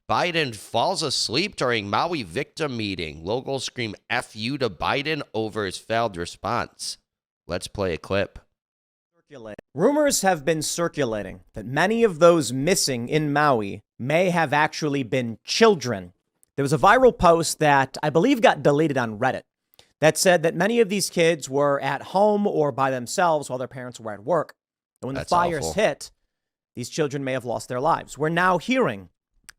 Biden falls asleep during Maui victim meeting. Locals scream F you to Biden over his failed response. Let's play a clip. Rumors have been circulating that many of those missing in Maui may have actually been children. There was a viral post that I believe got deleted on Reddit that said that many of these kids were at home or by themselves while their parents were at work. And when the fires hit, these children may have lost their lives. We're now hearing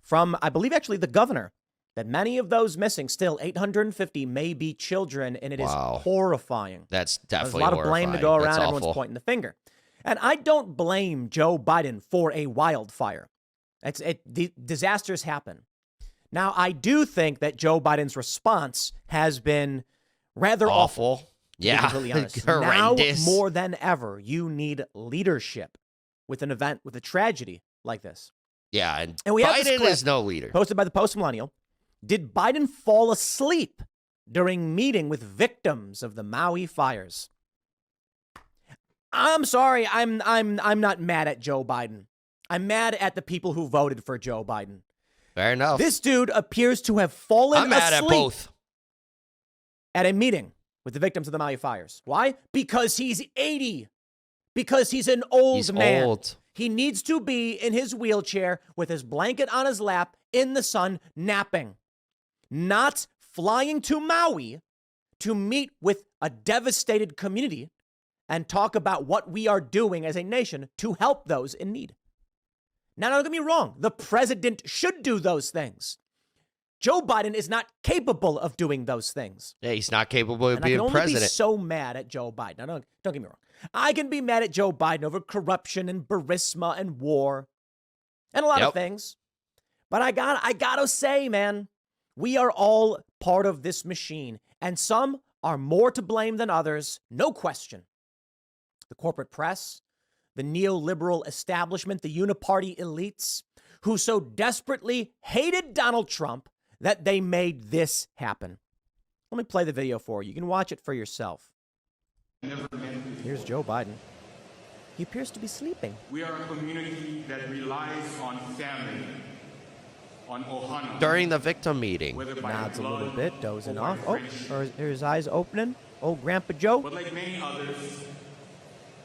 from, I believe, actually the governor, that many of those missing, still 850, may be children, and it is horrifying. That's definitely There's a lot of blame to go around. Everyone's pointing the finger. And I don't blame Joe Biden for a wildfire. The disasters happen. Now, I do think that Joe Biden's response has been rather awful. Yeah, completely honest. Now more than ever, you need leadership with an event, with a tragedy like this. Yeah, and we have Biden is no leader. Posted by the Post Millennial. Did Biden fall asleep during meeting with victims of the Maui fires? I'm sorry, I'm not mad at Joe Biden. I'm mad at the people who voted for Joe Biden. Fair enough. This dude appears to have fallen asleep. I'm mad at both. At a meeting with the victims of the Maui fires. Why? Because he's 80. Because he's an old man. Old. He needs to be in his wheelchair with his blanket on his lap in the sun, napping. Not flying to Maui to meet with a devastated community and talk about what we are doing as a nation to help those in need. Now, don't get me wrong. The president should do those things. Joe Biden is not capable of doing those things. Yeah, he's not capable of being president. I can only be so mad at Joe Biden. Now, don't get me wrong. I can be mad at Joe Biden over corruption and Burisma and war and a lot of things. But I gotta say, man, we are all part of this machine, and some are more to blame than others, no question. The corporate press, the neoliberal establishment, the uniparty elites who so desperately hated Donald Trump that they made this happen. Let me play the video for you. You can watch it for yourself. Here's Joe Biden. He appears to be sleeping. We are a community that relies on family, on ohana. During the victim meeting. Nods a little bit, dozing off. Oh, are his eyes opening? Old Grandpa Joe. But like many others,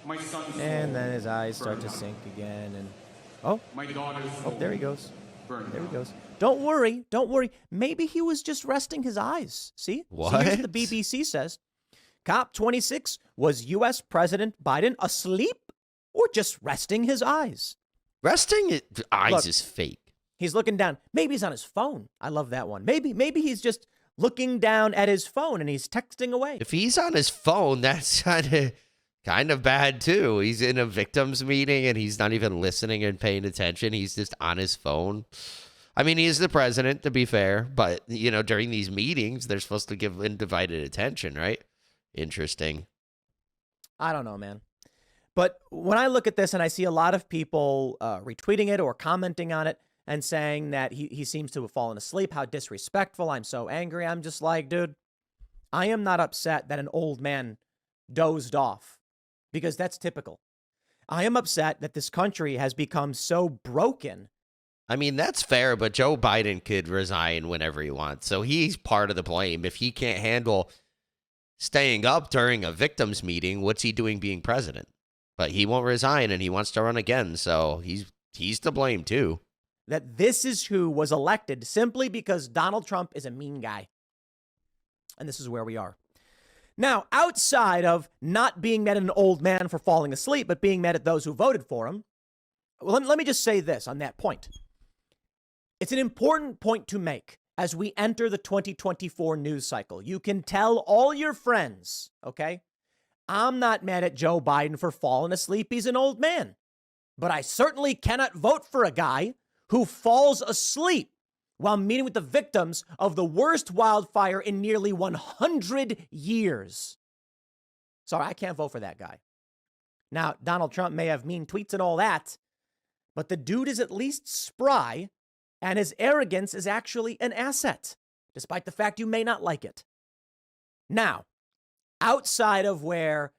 my son's and then his eyes start to sink again. And my daughter's there he goes. There he goes. Don't worry. Maybe he was just resting his eyes. See? What? See, here's what the BBC says. COP26, was U.S. President Biden asleep or just resting his eyes? Resting his eyes is fake. He's looking down. Maybe he's on his phone. I love that one. Maybe he's just looking down at his phone and he's texting away. If he's on his phone, that's kind of bad too. He's in a victims meeting and he's not even listening and paying attention. He's just on his phone. I mean, he is the president, to be fair, but during these meetings, they're supposed to give undivided attention, right? Interesting. I don't know, man. But when I look at this and I see a lot of people retweeting it or commenting on it and saying that he seems to have fallen asleep, how disrespectful, I'm so angry. I'm just like, dude, I am not upset that an old man dozed off because that's typical. I am upset that this country has become so broken. I mean, that's fair, but Joe Biden could resign whenever he wants. So he's part of the blame. If he can't handle staying up during a victims meeting, what's he doing being president? But he won't resign and he wants to run again. So he's to blame too. That this is who was elected simply because Donald Trump is a mean guy. And this is where we are. Now, outside of not being mad at an old man for falling asleep, but being mad at those who voted for him, let me just say this on that point. It's an important point to make as we enter the 2024 news cycle. You can tell all your friends, okay? I'm not mad at Joe Biden for falling asleep. He's an old man. But I certainly cannot vote for a guy who falls asleep while meeting with the victims of the worst wildfire in nearly 100 years. Sorry, I can't vote for that guy. Now, Donald Trump may have mean tweets and all that, but the dude is at least spry, and his arrogance is actually an asset, despite the fact you may not like it. Now, outside of where,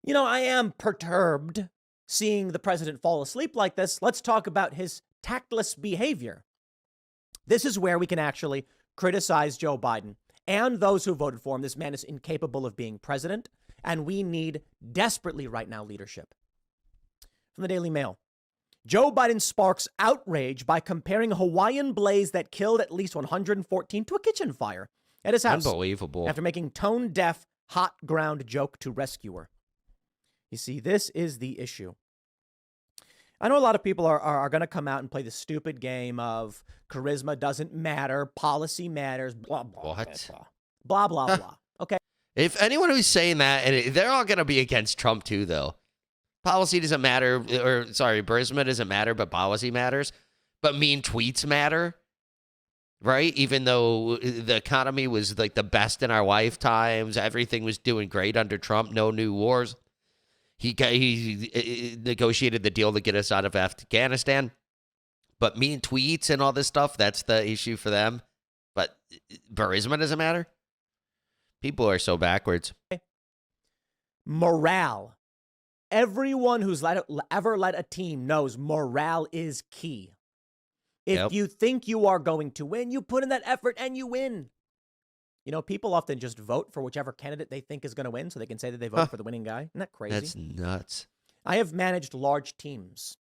I am perturbed seeing the president fall asleep like this, let's talk about his tactless behavior. This is where we can actually criticize Joe Biden and those who voted for him. This man is incapable of being president, and we need desperately right now leadership. From the Daily Mail. Joe Biden sparks outrage by comparing a Hawaiian blaze that killed at least 114 to a kitchen fire at his house. Unbelievable. After making tone-deaf, hot ground joke to rescuer. You see, this is the issue. I know a lot of people are going to come out and play the stupid game of charisma doesn't matter, policy matters, blah, blah, What? blah, blah, blah, blah. Okay. If anyone who's saying that, and they're all going to be against Trump too, though. Policy doesn't matter, charisma doesn't matter, but policy matters. But mean tweets matter, right? Even though the economy was like the best in our lifetimes, everything was doing great under Trump, no new wars. He negotiated the deal to get us out of Afghanistan. But mean tweets and all this stuff, that's the issue for them. But charisma doesn't matter. People are so backwards. Morale. Everyone who's ever led a team knows morale is key. If you think you are going to win, you put in that effort and you win. You know, people often just vote for whichever candidate they think is going to win so they can say that they voted for the winning guy. Isn't that crazy? That's nuts. I have managed large teams.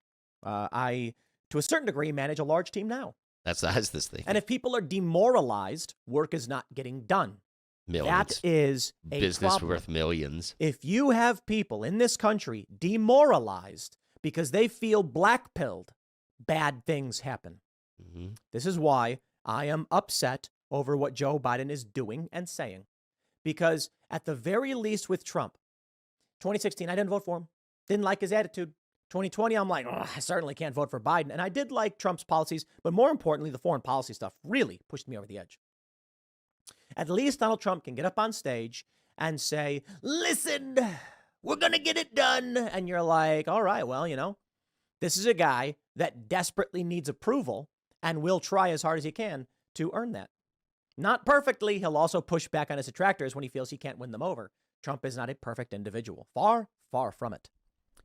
I, to a certain degree, manage a large team now. That's this thing. And if people are demoralized, work is not getting done. Millions. That is a business problem. worth millions. If you have people in this country demoralized because they feel black-pilled, bad things happen. Mm-hmm. This is why I am upset over what Joe Biden is doing and saying. Because at the very least with Trump, 2016, I didn't vote for him. Didn't like his attitude. 2020, I'm like, I certainly can't vote for Biden. And I did like Trump's policies, but more importantly, the foreign policy stuff really pushed me over the edge. At least Donald Trump can get up on stage and say, listen, we're going to get it done. And you're like, all right, well, you know, this is a guy that desperately needs approval and will try as hard as he can to earn that. Not perfectly. He'll also push back on his detractors when he feels he can't win them over. Trump is not a perfect individual. Far, far from it.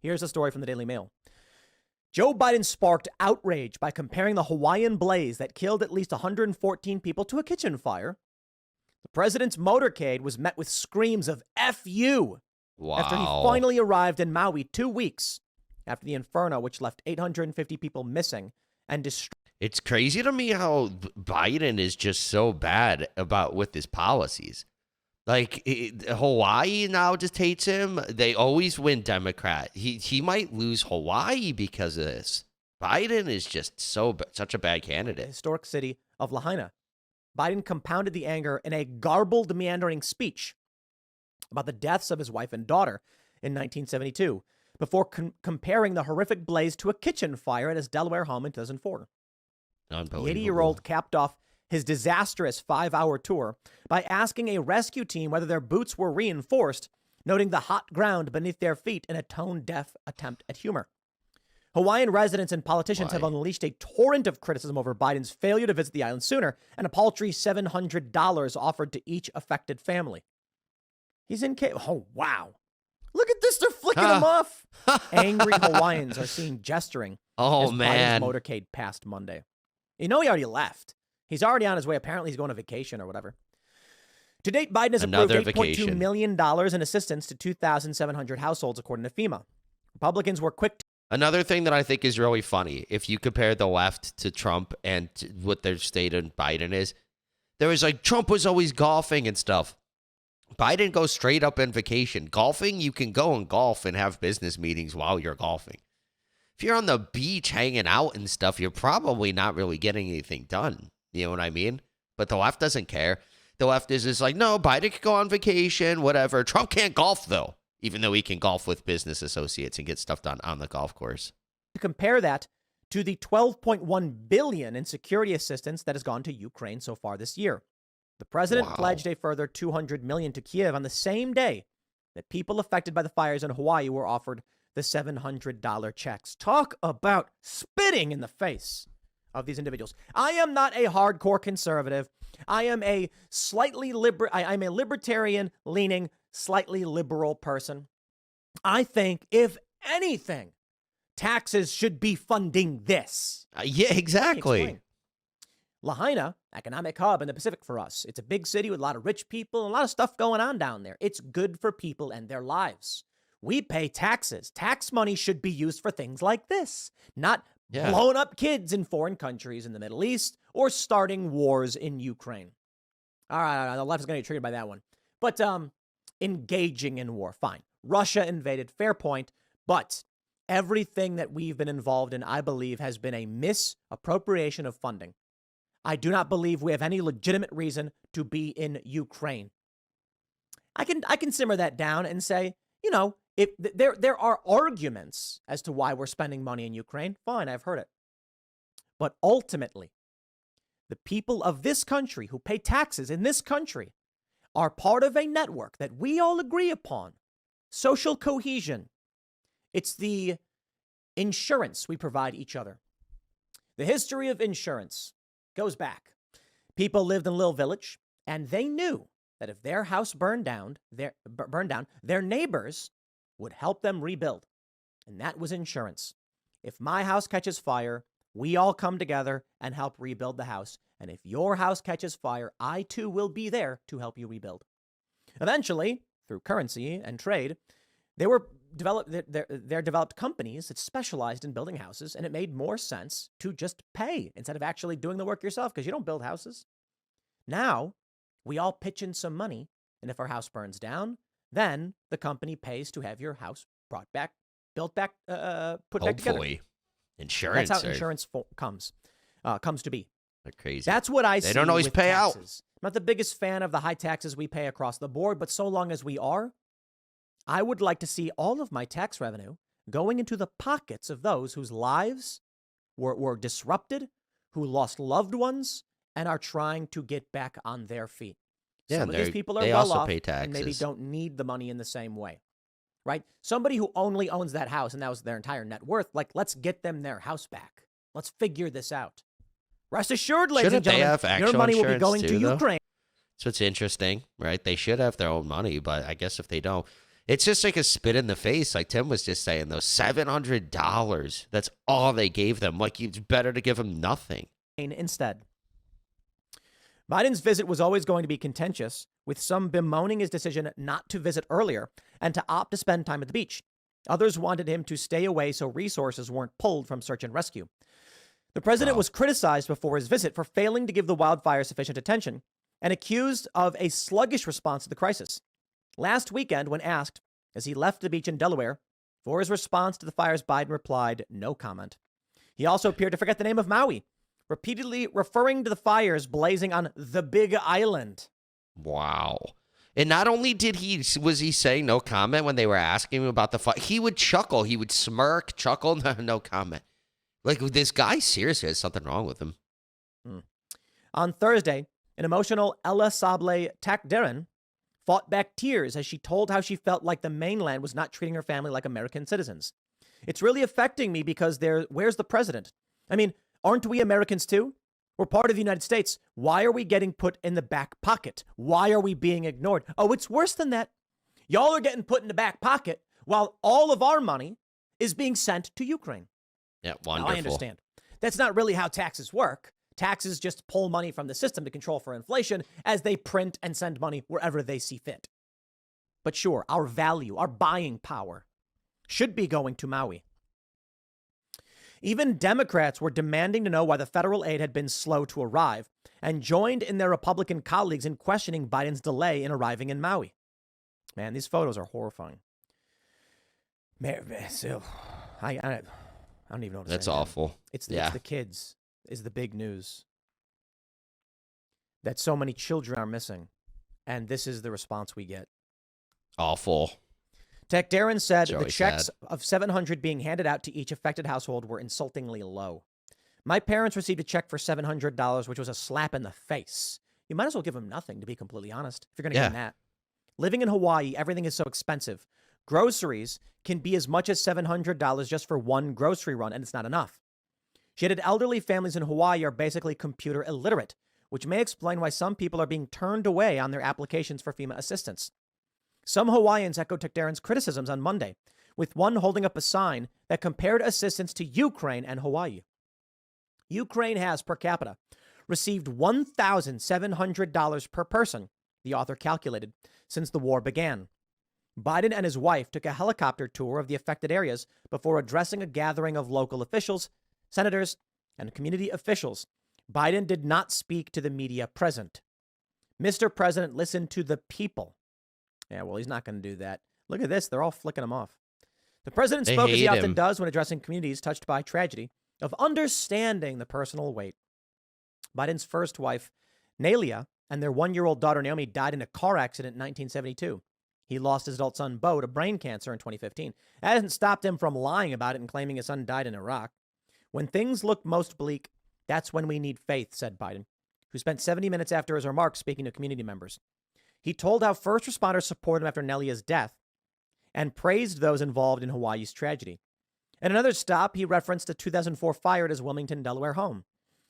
Here's a story from the Daily Mail. Joe Biden sparked outrage by comparing the Hawaiian blaze that killed at least 114 people to a kitchen fire. The president's motorcade was met with screams of F you after he finally arrived in Maui 2 weeks after the inferno, which left 850 people missing and destroyed. It's crazy to me how Biden is just so bad with his policies. Like, Hawaii now just hates him. They always win Democrat. He might lose Hawaii because of this. Biden is just such a bad candidate. Historic city of Lahaina. Biden compounded the anger in a garbled, meandering speech about the deaths of his wife and daughter in 1972 before comparing the horrific blaze to a kitchen fire at his Delaware home in 2004. Unbelievable. The 80-year-old capped off his disastrous 5-hour tour by asking a rescue team whether their boots were reinforced, noting the hot ground beneath their feet in a tone-deaf attempt at humor. Hawaiian residents and politicians have unleashed a torrent of criticism over Biden's failure to visit the island sooner and a paltry $700 offered to each affected family. He's in Oh, wow. Look at this. They're flicking him off. Angry Hawaiians are seen gesturing as Biden's motorcade passed Monday. You know he already left. He's already on his way. Apparently he's going on vacation or whatever. To date, Biden has approved $8.2 million in assistance to 2,700 households, according to FEMA. Republicans were quick to... Another thing that I think is really funny, if you compare the left to Trump and what their state and Biden is, there was like, Trump was always golfing and stuff. Biden goes straight up on vacation. Golfing, you can go and golf and have business meetings while you're golfing. If you're on the beach hanging out and stuff, you're probably not really getting anything done. You know what I mean? But the left doesn't care. The left is just like, no, Biden can go on vacation, whatever. Trump can't golf, though, even though he can golf with business associates and get stuff done on the golf course. To compare that to the $12.1 billion in security assistance that has gone to Ukraine so far this year. The president pledged a further $200 million to Kiev on the same day that people affected by the fires in Hawaii were offered the $700 checks. Talk about spitting in the face of these individuals. I am not a hardcore conservative. I am a I'm a libertarian-leaning, slightly liberal person. I think, if anything, taxes should be funding this. Yeah, exactly. Lahaina, economic hub in the Pacific for us. It's a big city with a lot of rich people and a lot of stuff going on down there. It's good for people and their lives. We pay taxes. Tax money should be used for things like this, not blowing up kids in foreign countries in the Middle East or starting wars in Ukraine. All right, the left is going to get triggered by that one. But engaging in war, fine. Russia invaded, fair point. But everything that we've been involved in, I believe, has been a misappropriation of funding. I do not believe we have any legitimate reason to be in Ukraine. I can simmer that down and say, you know, if there are arguments as to why we're spending money in Ukraine, fine, I've heard it. But ultimately, the people of this country who pay taxes in this country are part of a network that we all agree upon. Social cohesion. It's the insurance we provide each other. The history of insurance goes back. People lived in a little village, and they knew that if their house burned down, their neighbors would help them rebuild. And that was insurance. If my house catches fire, we all come together and help rebuild the house. And if your house catches fire, I too will be there to help you rebuild. Eventually, through currency and trade, they were developed companies that specialized in building houses, and it made more sense to just pay instead of actually doing the work yourself, because you don't build houses. Now, we all pitch in some money, and if our house burns down, then the company pays to have your house brought back, built back, put back together. Hopefully. Insurance. That's how insurance comes to be. They're crazy. That's what I see. They don't always with pay taxes. I'm not the biggest fan of the high taxes we pay across the board, but so long as we are, I would like to see all of my tax revenue going into the pockets of those whose lives were disrupted, who lost loved ones, and are trying to get back on their feet. Yeah, Some of these people are they well also off pay and maybe taxes. don't need the money in the same way, right? Somebody who only owns that house and that was their entire net worth, like, let's get them their house back. Let's figure this out. Rest assured, ladies and Shouldn't they gentlemen, have your actual money will be insurance going too, to though? Ukraine. So it's interesting, right? They should have their own money, but I guess if they don't, it's just like a spit in the face. Like Tim was just saying, though, $700. That's all they gave them. Like, it's better to give them nothing. Instead. Biden's visit was always going to be contentious, with some bemoaning his decision not to visit earlier and to opt to spend time at the beach. Others wanted him to stay away so resources weren't pulled from search and rescue. The president was criticized before his visit for failing to give the wildfire sufficient attention and accused of a sluggish response to the crisis. Last weekend, when asked, as he left the beach in Delaware, for his response to the fires, Biden replied, no comment. He also appeared to forget the name of Maui, repeatedly referring to the fires blazing on the Big Island. Wow. And not only was he saying no comment when they were asking him about the fire, he would chuckle. He would smirk, chuckle, no comment. Like, this guy seriously has something wrong with him. On Thursday, an emotional Ella Sable Takdaren fought back tears as she told how she felt like the mainland was not treating her family like American citizens. It's really affecting me because where's the president? I mean, aren't we Americans too? We're part of the United States. Why are we getting put in the back pocket? Why are we being ignored? Oh, it's worse than that. Y'all are getting put in the back pocket while all of our money is being sent to Ukraine. Yeah, wonderful. Now, I understand. That's not really how taxes work. Taxes just pull money from the system to control for inflation as they print and send money wherever they see fit. But sure, our value, our buying power should be going to Maui. Even Democrats were demanding to know why the federal aid had been slow to arrive and joined in their Republican colleagues in questioning Biden's delay in arriving in Maui. Man, these photos are horrifying. I don't even know what to say. That's awful. It's the kids is the big news. That so many children are missing. And this is the response we get. Awful. Tech Darren said Joey the checks said. of $700 being handed out to each affected household were insultingly low. My parents received a check for $700, which was a slap in the face. You might as well give them nothing, to be completely honest, if you're going to give them that. Living in Hawaii, everything is so expensive. Groceries can be as much as $700 just for one grocery run, and it's not enough. She added elderly families in Hawaii are basically computer illiterate, which may explain why some people are being turned away on their applications for FEMA assistance. Some Hawaiians echoed Tech Darren's criticisms on Monday, with one holding up a sign that compared assistance to Ukraine and Hawaii. Ukraine has, per capita, received $1,700 per person, the author calculated, since the war began. Biden and his wife took a helicopter tour of the affected areas before addressing a gathering of local officials, senators, and community officials. Biden did not speak to the media present. Mr. President listened to the people. Yeah, well, he's not going to do that. Look at this. They're all flicking him off. The president spoke, as he often does when addressing communities touched by tragedy, of understanding the personal weight. Biden's first wife, Nalia, and their 1-year-old daughter, Naomi, died in a car accident in 1972. He lost his adult son, Bo, to brain cancer in 2015. That hasn't stopped him from lying about it and claiming his son died in Iraq. When things look most bleak, that's when we need faith, said Biden, who spent 70 minutes after his remarks speaking to community members. He told how first responders supported him after Nelia's death and praised those involved in Hawaii's tragedy. At another stop, he referenced a 2004 fire at his Wilmington, Delaware home.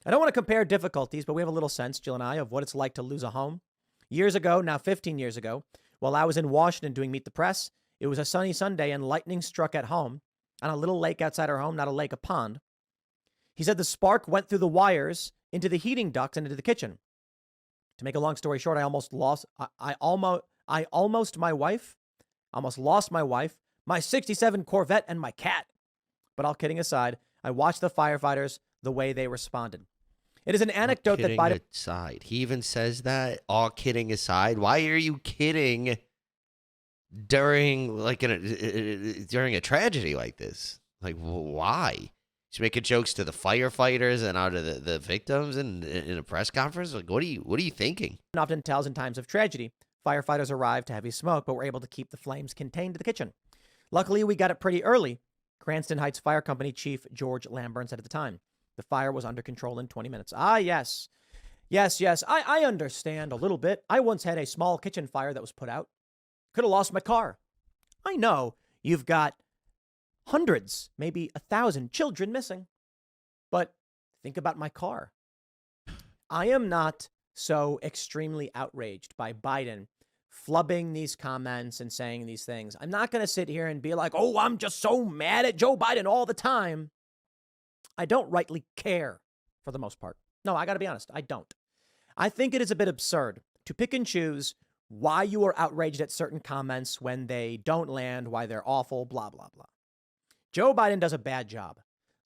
I don't want to compare difficulties, but we have a little sense, Jill and I, of what it's like to lose a home. Years ago, now 15 years ago, while I was in Washington doing Meet the Press, it was a sunny Sunday and lightning struck at home on a little lake outside our home, not a lake, a pond. He said the spark went through the wires into the heating ducts and into the kitchen. To make a long story short, I almost lost my wife, my 67 Corvette, and my cat. But all kidding aside, I watched the firefighters, the way they responded. It is an anecdote that Biden... Aside. He even says that, all kidding aside. Why are you kidding during during a tragedy like this? Like, why? He's making jokes to the firefighters and out of the victims in a press conference? Like, what are you thinking? Often tells in times of tragedy, firefighters arrived to heavy smoke, but were able to keep the flames contained to the kitchen. Luckily, we got it pretty early, Cranston Heights Fire Company Chief George Lamburn said at the time. The fire was under control in 20 minutes. Ah, yes. Yes. I understand a little bit. I once had a small kitchen fire that was put out. Could have lost my car. I know you've got hundreds, maybe 1,000 children missing. But think about my car. I am not so extremely outraged by Biden flubbing these comments and saying these things. I'm not going to sit here and be like, oh, I'm just so mad at Joe Biden all the time. I don't rightly care for the most part. No, I got to be honest. I don't. I think it is a bit absurd to pick and choose why you are outraged at certain comments when they don't land, why they're awful, blah, blah, blah. Joe Biden does a bad job.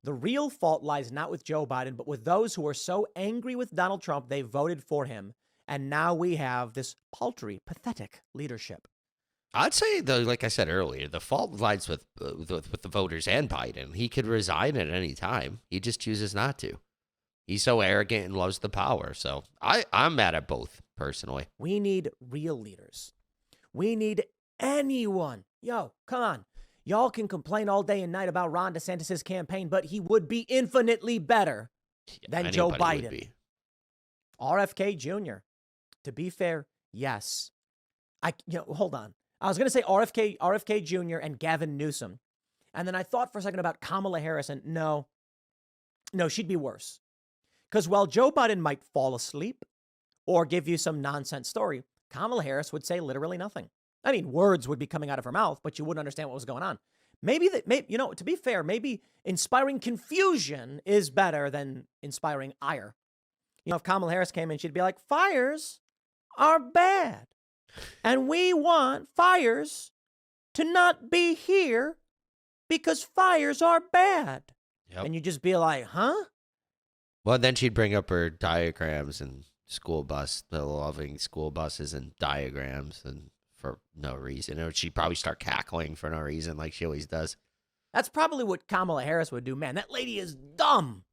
The real fault lies not with Joe Biden, but with those who are so angry with Donald Trump, they voted for him. And now we have this paltry, pathetic leadership. I'd say, though, like I said earlier, the fault lies with the voters and Biden. He could resign at any time. He just chooses not to. He's so arrogant and loves the power. So I'm mad at both, personally. We need real leaders. We need anyone. Yo, come on. Y'all can complain all day and night about Ron DeSantis' campaign, but he would be infinitely better than Joe Biden. RFK Jr. To be fair, yes. Hold on. I was going to say RFK Jr. and Gavin Newsom. And then I thought for a second about Kamala Harris, and no, she'd be worse. Because while Joe Biden might fall asleep or give you some nonsense story, Kamala Harris would say literally nothing. I mean, words would be coming out of her mouth, but you wouldn't understand what was going on. To be fair, maybe inspiring confusion is better than inspiring ire. If Kamala Harris came in, she'd be like, fires are bad. And we want fires to not be here because fires are bad. Yep. And you just be like, huh? Well, then she'd bring up her diagrams and the loving school buses and diagrams and for no reason. Or she'd probably start cackling for no reason like she always does. That's probably what Kamala Harris would do. Man, that lady is dumb.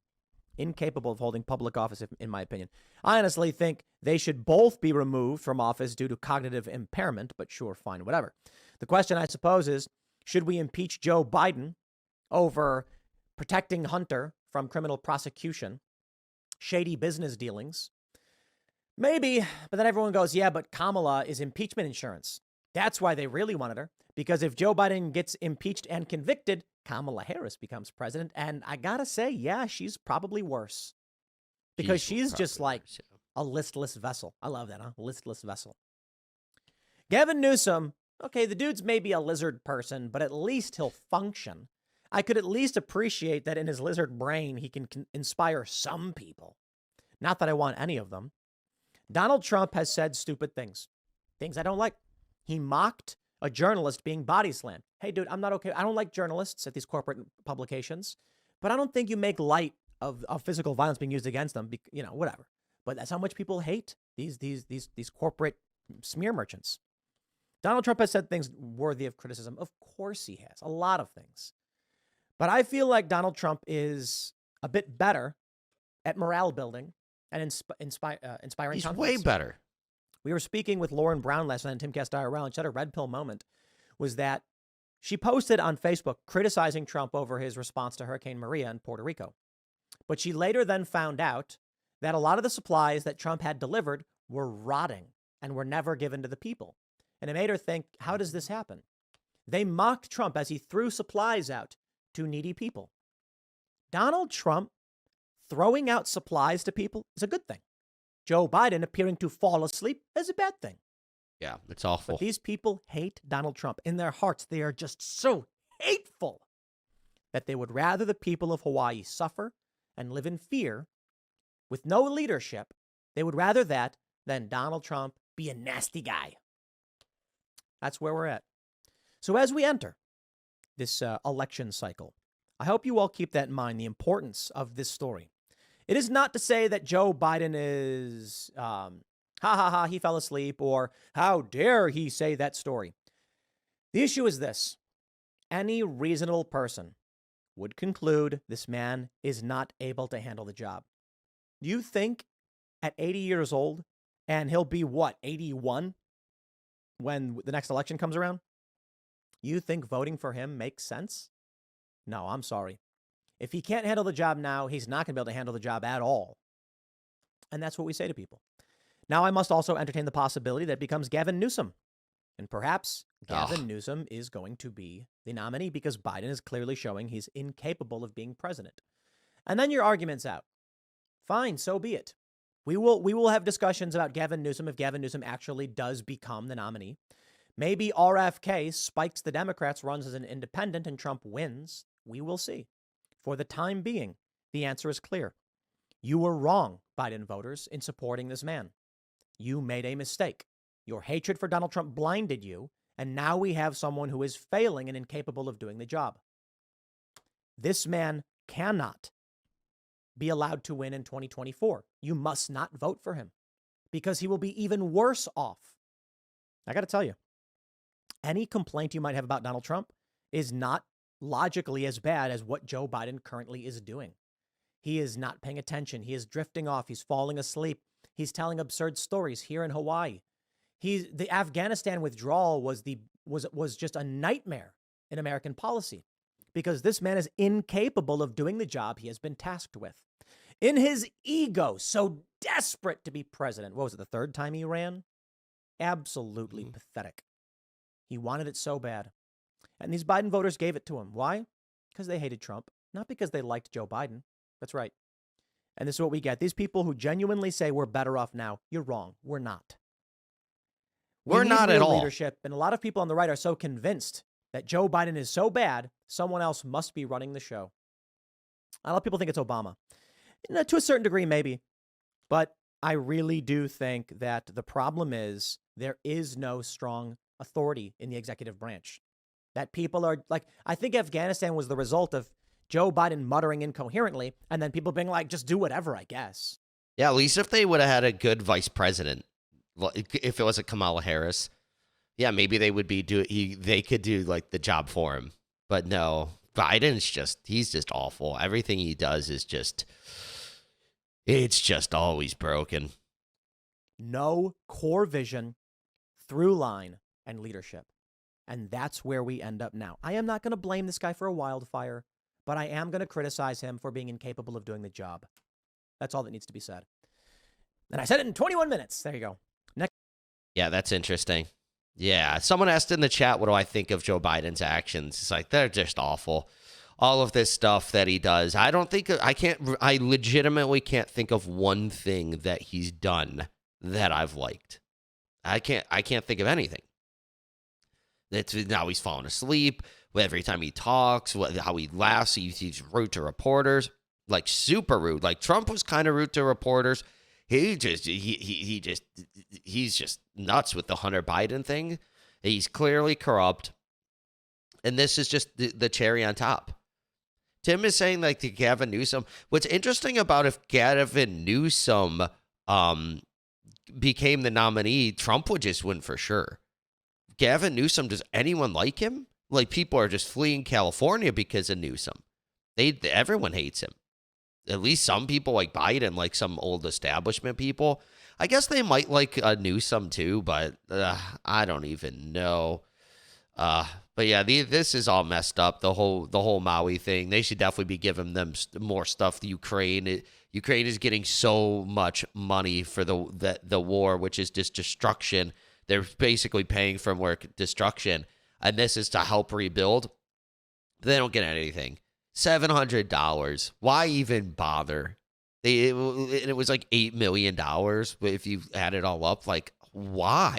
Incapable of holding public office, in my opinion. I honestly think they should both be removed from office due to cognitive impairment, but sure, fine, whatever. The question, I suppose, is, should we impeach Joe Biden over protecting Hunter from criminal prosecution, shady business dealings? Maybe, but then everyone goes, yeah, but Kamala is impeachment insurance. That's why they really wanted her, because if Joe Biden gets impeached and convicted, Kamala Harris becomes president. And I got to say, yeah, she's probably worse because she's just like a listless vessel. I love that, huh? Listless vessel. Gavin Newsom, okay, the dude's maybe a lizard person, but at least he'll function. I could at least appreciate that in his lizard brain, he can inspire some people. Not that I want any of them. Donald Trump has said stupid things I don't like. He mocked a journalist being body slammed. Hey, dude, I'm not okay. I don't like journalists at these corporate publications, but I don't think you make light of physical violence being used against them. Whatever. But that's how much people hate these corporate smear merchants. Donald Trump has said things worthy of criticism. Of course he has. A lot of things. But I feel like Donald Trump is a bit better at morale building and inspiring He's confidence. way better. We were speaking with Lauren Brown last night on Tim Cast IRL, and she had a red pill moment, was that she posted on Facebook criticizing Trump over his response to Hurricane Maria in Puerto Rico. But she later then found out that a lot of the supplies that Trump had delivered were rotting and were never given to the people. And it made her think, how does this happen? They mocked Trump as he threw supplies out to needy people. Donald Trump throwing out supplies to people is a good thing. Joe Biden appearing to fall asleep is a bad thing. Yeah, it's awful. But these people hate Donald Trump. In their hearts, they are just so hateful that they would rather the people of Hawaii suffer and live in fear with no leadership. They would rather that than Donald Trump be a nasty guy. That's where we're at. So as we enter this election cycle, I hope you all keep that in mind, the importance of this story. It is not to say that Joe Biden is, he fell asleep, or how dare he say that story. The issue is this. Any reasonable person would conclude this man is not able to handle the job. You think at 80 years old, and he'll be what, 81 when the next election comes around? You think voting for him makes sense? No, I'm sorry. If he can't handle the job now, he's not going to be able to handle the job at all. And that's what we say to people. Now, I must also entertain the possibility that it becomes Gavin Newsom. And perhaps Gavin Newsom is going to be the nominee because Biden is clearly showing he's incapable of being president. And then your argument's out. Fine, so be it. We will have discussions about Gavin Newsom if Gavin Newsom actually does become the nominee. Maybe RFK spikes the Democrats, runs as an independent, and Trump wins. We will see. For the time being, the answer is clear. You were wrong, Biden voters, in supporting this man. You made a mistake. Your hatred for Donald Trump blinded you, and now we have someone who is failing and incapable of doing the job. This man cannot be allowed to win in 2024. You must not vote for him because he will be even worse off. I got to tell you, any complaint you might have about Donald Trump is not logically as bad as what Joe Biden currently is doing. He is not paying attention. He is drifting off. He's falling asleep. He's telling absurd stories here in Hawaii. The Afghanistan withdrawal was just a nightmare in American policy because this man is incapable of doing the job he has been tasked with. In his ego, so desperate to be president. What was it, the third time he ran? Absolutely pathetic. He wanted it so bad. And these Biden voters gave it to him. Why? Because they hated Trump, not because they liked Joe Biden. That's right. And this is what we get. These people who genuinely say we're better off now, you're wrong. We're not. We're not at all. Leadership, and a lot of people on the right are so convinced that Joe Biden is so bad, someone else must be running the show. A lot of people think it's Obama. To a certain degree, maybe. But I really do think that the problem is there is no strong authority in the executive branch. That people are like, I think Afghanistan was the result of Joe Biden muttering incoherently and then people being like, just do whatever, I guess. Yeah, at least if they would have had a good vice president, if it was a Kamala Harris, yeah, maybe they would they could do like the job for him. But no, he's just awful. Everything he does is it's just always broken. No core vision, through line, and leadership. And that's where we end up now. I am not going to blame this guy for a wildfire, but I am going to criticize him for being incapable of doing the job. That's all that needs to be said. And I said it in 21 minutes. There you go. Next. Yeah, that's interesting. Yeah, someone asked in the chat, what do I think of Joe Biden's actions? It's like, they're just awful. All of this stuff that he does. I legitimately can't think of one thing that he's done that I've liked. I can't think of anything. Now he's falling asleep. Every time he talks, how he laughs, he's rude to reporters. like super rude. Like Trump was kind of rude to reporters. He's just nuts with the Hunter Biden thing. He's clearly corrupt. And this is just the cherry on top. Tim is saying like to Gavin Newsom. What's interesting about if Gavin Newsom became the nominee, Trump would just win for sure. Gavin Newsom, does anyone like him? Like people are just fleeing California because of Newsom. Everyone hates him. At least some people like Biden, like some old establishment people. I guess they might like Newsom too, but I don't even know. But yeah, this is all messed up. The whole Maui thing. They should definitely be giving them more stuff. Ukraine is getting so much money for the war, which is just destruction. They're basically paying for more destruction, and this is to help rebuild. They don't get anything. $700. Why even bother? It was like $8 million if you add it all up. Like, why?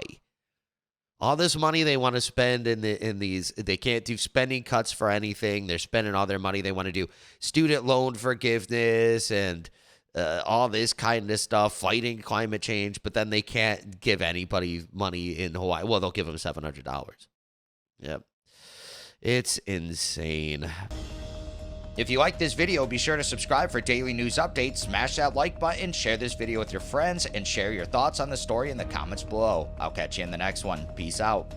All this money they want to spend in these, they can't do spending cuts for anything. They're spending all their money. They want to do student loan forgiveness and all this kind of stuff, fighting climate change, but then they can't give anybody money in Hawaii. Well, they'll give them $700. Yep. It's insane. If you like this video, be sure to subscribe for daily news updates, smash that like button, share this video with your friends, and share your thoughts on the story in the comments below. I'll catch you in the next one. Peace out.